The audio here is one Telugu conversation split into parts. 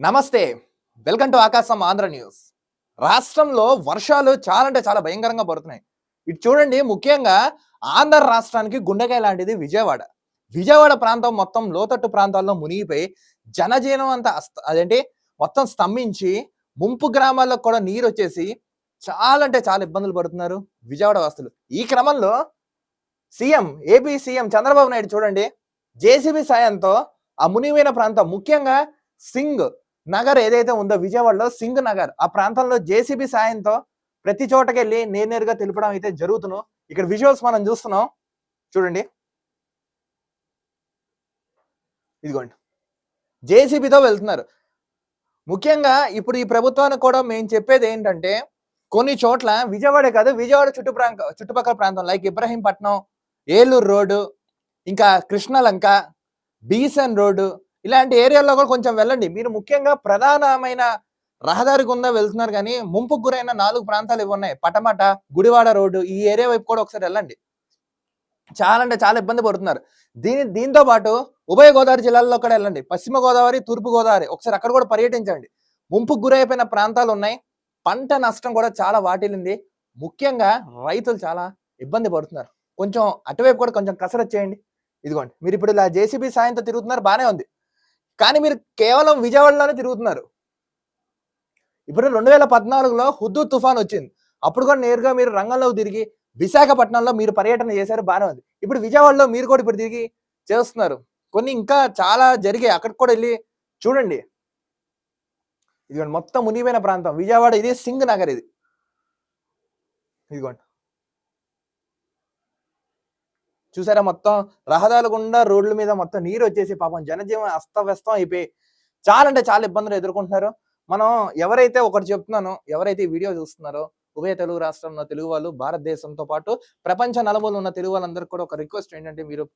నమస్తే. వెల్కమ్ టు ఆకాశం ఆంధ్ర న్యూస్. రాష్ట్రంలో వర్షాలు చాలా అంటే చాలా భయంకరంగా పడుతున్నాయి. ఇటు చూడండి, ముఖ్యంగా ఆంధ్ర రాష్ట్రానికి గుండెకాయ లాంటిది విజయవాడ. విజయవాడ ప్రాంతం మొత్తం లోతట్టు ప్రాంతాల్లో మునిగిపోయి జనజీవనం అంతా అదేంటి మొత్తం స్తంభించి ముంపు గ్రామాల్లో కూడా నీరొచ్చేసి చాలా అంటే చాలా ఇబ్బందులు పడుతున్నారు విజయవాడ వాసులు. ఈ క్రమంలో ఏపీ సీఎం చంద్రబాబు నాయుడు చూడండి, జేసీబీ సాయంతో ఆ మునిగిపోయిన ప్రాంతం, ముఖ్యంగా సింగ్ నగర్ ఏదైతే ఉందో విజయవాడలో సింగ్ నగర్, ఆ ప్రాంతంలో జేసీబీ సాయంతో ప్రతి చోటకి వెళ్ళి నేరుగా తెలుపడం అయితే జరుగుతున్నాం. ఇక్కడ విజువల్స్ మనం చూస్తున్నాం చూడండి. ఇదిగోండి, జేసీబీతో వెళ్తున్నారు. ముఖ్యంగా ఇప్పుడు ఈ ప్రభుత్వానికి కూడా మేము చెప్పేది ఏంటంటే, కొన్ని చోట్ల విజయవాడే కాదు, విజయవాడ చుట్టుపక్కల ప్రాంతం లైక్ ఇబ్రహీంపట్నం, ఏలూరు రోడ్డు, ఇంకా కృష్ణలంక, బీసన్ రోడ్డు, ఇలాంటి ఏరియాల్లో కూడా కొంచెం వెళ్ళండి. మీరు ముఖ్యంగా ప్రధానమైన రహదారి గుండా వెళ్తున్నారు, కానీ ముంపుకు గురైన 4 ప్రాంతాలు ఇవి ఉన్నాయి. పటమట, గుడివాడ రోడ్డు, ఈ ఏరియా వైపు కూడా ఒకసారి వెళ్ళండి. చాలా అంటే చాలా ఇబ్బంది పడుతున్నారు. దీంతో పాటు ఉభయ గోదావరి జిల్లాల్లో కూడా వెళ్ళండి. పశ్చిమ గోదావరి, తూర్పు గోదావరి, ఒకసారి అక్కడ కూడా పర్యటించండి. ముంపుకు గురైపోయిన ప్రాంతాలు ఉన్నాయి. పంట నష్టం కూడా చాలా వాటిల్లింది. ముఖ్యంగా రైతులు చాలా ఇబ్బంది పడుతున్నారు. కొంచెం అటువైపు కూడా కొంచెం కసరత్తు చేయండి. ఇదిగోండి, మీరు ఇప్పుడు ఇలా జేసీబీ సాయంతో తిరుగుతున్నారు, బానే ఉంది. కానీ మీరు కేవలం విజయవాడలోనే తిరుగుతున్నారు. ఇప్పుడు 2014లో హుద్దు తుఫాన్ వచ్చింది. అప్పుడు కూడా నేరుగా మీరు రంగంలోకి తిరిగి విశాఖపట్నంలో మీరు పర్యటన చేశారు, బానే ఉంది. ఇప్పుడు విజయవాడలో మీరు కూడా ఇప్పుడు తిరిగి చేస్తున్నారు. కొన్ని ఇంకా చాలా జరిగాయి, అక్కడికి కూడా వెళ్ళి చూడండి. ఇదిగోండి, మొత్తం మునిగిపోయిన ప్రాంతం విజయవాడ. ఇది సింగ్ నగర్. ఇది ఇదిగోండి, చూసారా, మొత్తం రహదారుల గుండా రోడ్ల మీద మొత్తం నీరు వచ్చేసి పాపం జనజీవనం అస్తవ్యస్తం అయిపోయి చాలా అంటే చాలా ఇబ్బందులు ఎదుర్కొంటున్నారు. మనం ఎవరైతే ఒకటి చెప్తున్నానో, ఎవరైతే ఈ వీడియో చూస్తున్నారో, ఉభయ తెలుగు రాష్ట్రంలో తెలుగు వాళ్ళు, భారతదేశంతో పాటు ప్రపంచ నలుమూలన ఉన్న తెలుగు వాళ్ళందరికీ కూడా ఒక రిక్వెస్ట్ ఏంటంటే, మీరు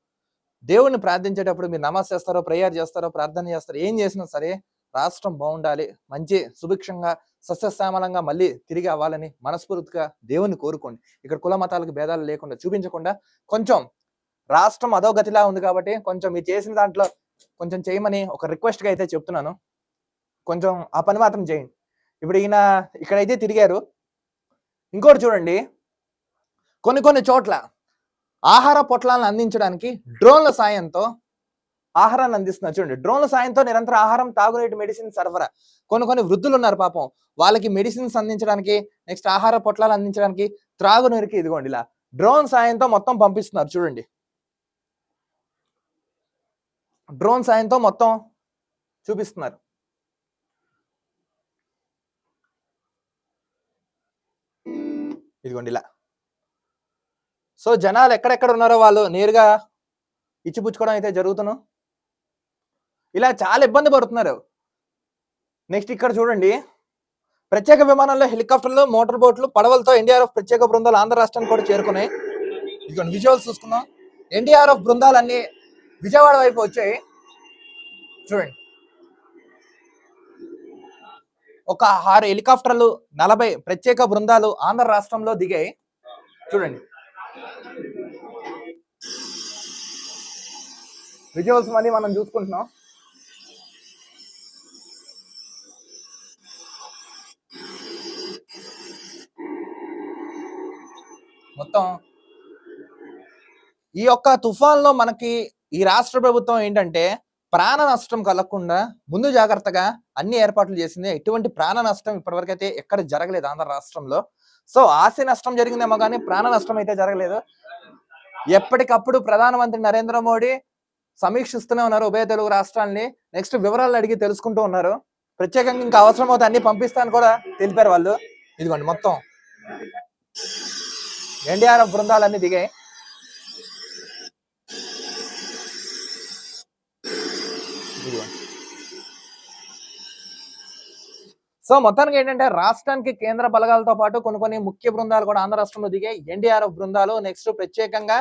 దేవుణ్ణి ప్రార్థించేటప్పుడు మీరు నమాజ్ చేస్తారో, ప్రేయర్ చేస్తారో, ప్రార్థన చేస్తారో, ఏం చేసినా సరే రాష్ట్రం బాగుండాలి, మంచి సుభిక్షంగా సస్యశ్యామలంగా మళ్ళీ తిరిగి అవ్వాలని మనస్ఫూర్తిగా దేవుణ్ణి కోరుకోండి. ఇక్కడ కుల మతాలకు భేదాలు లేకుండా చూపించకుండా, కొంచెం రాష్ట్రం అధోగతిలా ఉంది కాబట్టి కొంచెం మీరు చేసిన దాంట్లో కొంచెం చేయమని ఒక రిక్వెస్ట్గా అయితే చెప్తున్నాను. కొంచెం ఆ పని మాత్రం చేయండి. ఇప్పుడు ఈయన ఇక్కడైతే తిరిగారు. ఇంకోటి చూడండి, కొన్ని చోట్ల ఆహార పొట్లాలను అందించడానికి డ్రోన్ల సాయంతో ఆహారాన్ని అందిస్తున్నారు. చూడండి, డ్రోన్ల సాయంతో నిరంతర ఆహారం, తాగునీటి, మెడిసిన్ సరఫరా. కొన్ని వృద్ధులు ఉన్నారు పాపం, వాళ్ళకి మెడిసిన్స్ అందించడానికి, నెక్స్ట్ ఆహార పొట్లాలు అందించడానికి, త్రాగునీరుకి ఇదిగోండి ఇలా డ్రోన్ సాయంతో మొత్తం పంపిస్తున్నారు. చూడండి, డ్రోన్ సాయంతో మొత్తం చూపిస్తున్నారు. ఇదిగోండి ఇలా. సో జనాలు ఎక్కడెక్కడ ఉన్నారో వాళ్ళు నేరుగా ఇచ్చిపుచ్చుకోవడం అయితే జరుగుతున్నాం. ఇలా చాలా ఇబ్బంది పడుతున్నారు. నెక్స్ట్ ఇక్కడ చూడండి, ప్రత్యేక విమానాల్లో, హెలికాప్టర్లు, మోటార్ బోట్లు, పడవలతో ఎన్డీఆర్ఎఫ్ ప్రత్యేక బృందాలు ఆంధ్ర రాష్ట్రానికి కూడా చేరుకున్నాయి. ఇదిగోండి విజువల్స్ చూసుకున్నాం. ఎన్డీఆర్ఎఫ్ బృందాలన్నీ విజయవాడ వైపు వచ్చాయి. చూడండి, ఒక 6 హెలికాప్టర్లు, 40 ప్రత్యేక బృందాలు ఆంధ్ర రాష్ట్రంలో దిగాయి. చూడండి, విజువల్స్ మళ్ళీ మనం చూసుకుంటున్నాం. మొత్తం ఈ యొక్క తుఫాన్లో మనకి ఈ రాష్ట్ర ప్రభుత్వం ఏంటంటే, ప్రాణ నష్టం కలగకుండా ముందు జాగ్రత్తగా అన్ని ఏర్పాట్లు చేసింది. ఎటువంటి ప్రాణ నష్టం ఇప్పటివరకు అయితే ఎక్కడ జరగలేదు ఆంధ్ర రాష్ట్రంలో. సో ఆస్తి నష్టం జరిగిందేమో కానీ ప్రాణ నష్టం అయితే జరగలేదు. ఎప్పటికప్పుడు ప్రధానమంత్రి నరేంద్ర మోడీ సమీక్షిస్తూనే ఉన్నారు ఉభయ తెలుగు రాష్ట్రాలని. నెక్స్ట్ వివరాలు అడిగి తెలుసుకుంటూ ఉన్నారు. ప్రత్యేకంగా ఇంకా అవసరం అవుతే అన్ని పంపిస్తాను కూడా తెలిపారు వాళ్ళు. ఇదిగోండి, మొత్తం ఎన్డీఆర్ఎఫ్ బృందాలన్నీ దిగాయి. సో మొత్తానికి ఏంటంటే, రాష్ట్రానికి కేంద్ర బలగాలతో పాటు కొన్ని ముఖ్య బృందాలు కూడా ఆంధ్ర రాష్ట్రంలో దిగాయి. ఎన్డీఆర్ఎఫ్ బృందాలు, నెక్స్ట్ ప్రత్యేకంగా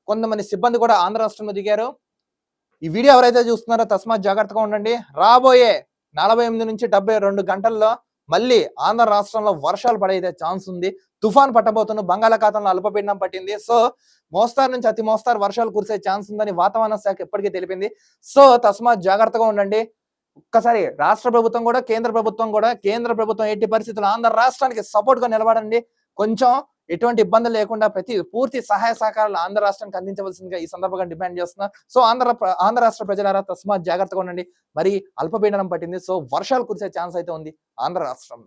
కొంతమంది సిబ్బంది కూడా ఆంధ్ర రాష్ట్రంలో దిగారు. ఈ వీడియో ఎవరైతే చూస్తున్నారో తస్మాత్ జాగ్రత్తగా ఉండండి. రాబోయే 48 నుంచి 72 గంటల్లో మళ్ళీ ఆంధ్ర రాష్ట్రంలో వర్షాలు పడే ఛాన్స్ ఉంది. తుఫాన్ పట్టబోతున్న, బంగాళాఖాతంలో అల్పపీడనం పట్టింది. సో మోస్తారు నుంచి అతి మోస్తారు వర్షాలు కురిసే ఛాన్స్ ఉందని వాతావరణ శాఖ ఇప్పటికే తెలిపింది. సో తస్మాత్ జాగ్రత్తగా ఉండండి. ఒక్కసారి రాష్ట్ర ప్రభుత్వం కూడా కేంద్ర ప్రభుత్వం ఎట్టి పరిస్థితుల్లో ఆంధ్ర రాష్ట్రానికి సపోర్ట్ గా నిలబడండి. కొంచెం ఎటువంటి ఇబ్బందులు లేకుండా పూర్తి సహాయ సహకారాలు ఆంధ్ర రాష్ట్రానికి అందించవలసిందిగా ఈ సందర్భంగా డిమాండ్ చేస్తున్నా. సో ఆంధ్ర రాష్ట్ర ప్రజలారా తస్మాత్ జాగ్రత్తగా ఉండండి. మరి అల్పపీడనం పట్టింది. సో వర్షాలు కురిసే ఛాన్స్ అయితే ఉంది ఆంధ్ర రాష్ట్రం.